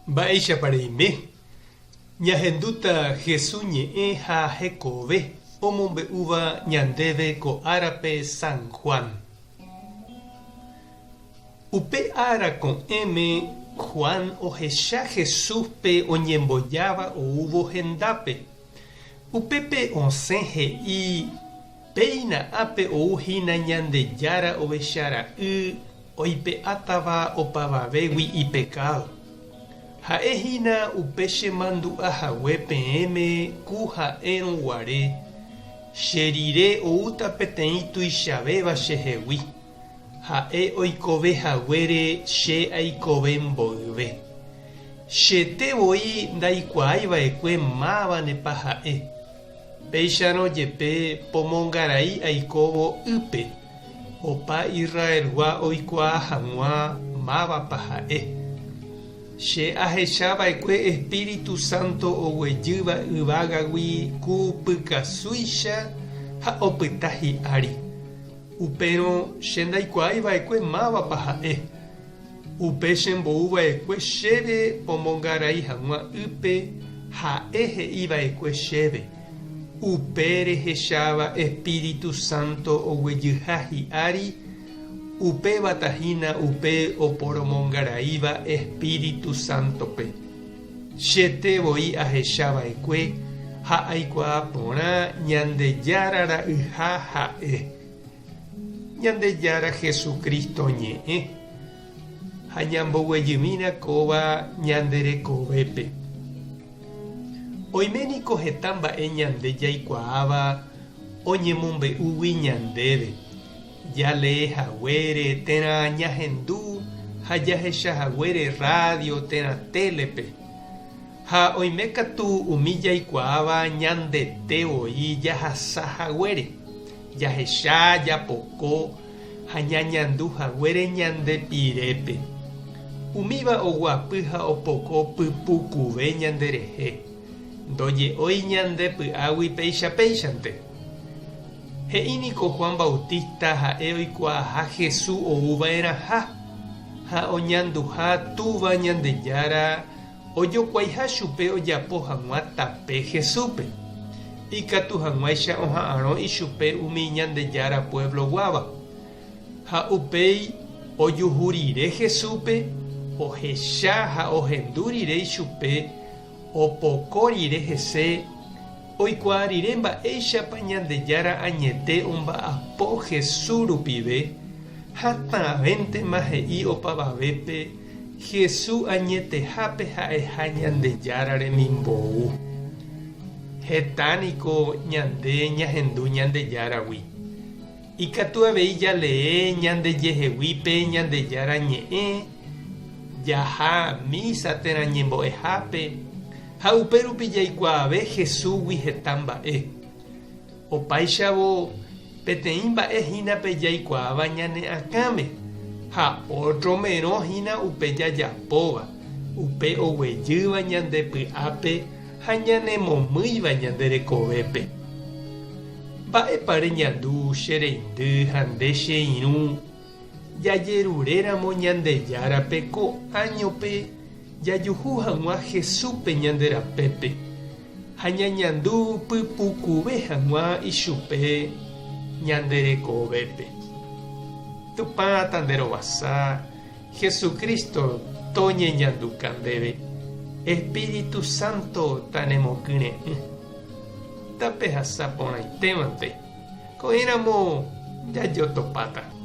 Mba'éicha pareime. Ñahenduta Jesús ñe'ẽ ha hekove omombe'úva ñandéve ko árape San Juan. Upe ára ko'ẽme Juan ohecha Jesúspe oñembojáva oúvo hendápe. Upépe osẽ he'i péina ápe ouhína Ñandejára ovechara'y oipe'átava opavavégui ipecado. Ha'ehína upe chemandu'ahague peẽme ku ha'érõ guare che rire oúta peteĩ tuichavéva chehegui. Ha'e oikovehaguére che aikove mboyve. Chetevoi ndaikuaáiva'ekue mávanepa ha'e. Péicharõ jepe pomongarai aikóvo ype. Opa Israelgua oikuaa hag̃ua mávapa ha'e. Che ahechava'ekue Espíritu Santo oguejýva yvágagui ku pykasúicha ha opyta hi'ári. Upérõ che ndaikuaáiva'ekue mávapa ha'e. Upe chembo'uva'ekue chéve pomongarai hag̃ua ype ha'e he'iva'ekue chéve. Upe rehecháva Espíritu Santo oguejyha hi'ári. Upévatahína upe oporomongaraíva Espíritu Santope. Chetevoi ahechava'ekue ha aikuaa porã Ñandejára ra'yha ha'e. Ñandejára Jesucristo ñe'ẽ ha ñamboguejymína kóva ñanderekovépe. Oiméniko heta mba'e ñande jaikuaáva oñemombe'úgui ñandéve. Jalehaguére térã ñahendu ha jahechahaguére radio térã télepe. Ha oime katu umi jaikuaáva ñandetevoi jahasahaguére. Jahecha japoko ha ñañanduhaguére ñandepirépe. Umíva oguapy ha opoko pypukuve ñanderehe. Ndoje'ói ñandepy'águi péichante. He'íniko Juan Bautista ha'e oikuaaha Jesús ouva'erãha ha oñanduha túva Ñandejára ojokuaiha chupe ojapo hag̃ua tape Jesúspe. Ikatu hag̃uáicha oha'ãrõ ichupe umi Ñandejára pueblo guáva. Ha upéi ojuhu rire Jesúspe, ohecha ha ohendu rire ichupe, opoko rire hese. Oikuaa rire mba'éichapa Ñandejára añete omba'apo Jesús rupive ha ta'ãvéntema he'i opavavépe Jesús añetehápe ha'eha Ñandejára remimbou. Hetániko ñande ñahendu Ñandejáragui. Ikatu avei jalee ñandejeheguípe Ñandejára ñe'ẽ jaha misa térã ñembo'ehápe. Ha upérupi jaikuaave Jesúsgui heta mba'e. Opáichavo peteĩ mba'ehínape jaikuaáva ñane akãme. Ha otromérõ hína upe jajapóva. Upe oguejýva ñandepy'ápe ha ñanemomýiva ñanderekovépe. Mba'épa reñandu che reindy ha nde che irũ jajeruréramo Ñandejárape ko añope jajuhu hag̃ua Jesúspe ñanderapépe ha ñañandu pypukuve hag̃ua ichupe ñanderekovépe. Tupã tanderovasa Jesucristo toñeñandukandéve. Espíritu Santo tanemokyre'ỹ. Tape hasa porãitémante ko'ẽramo jajotopáta.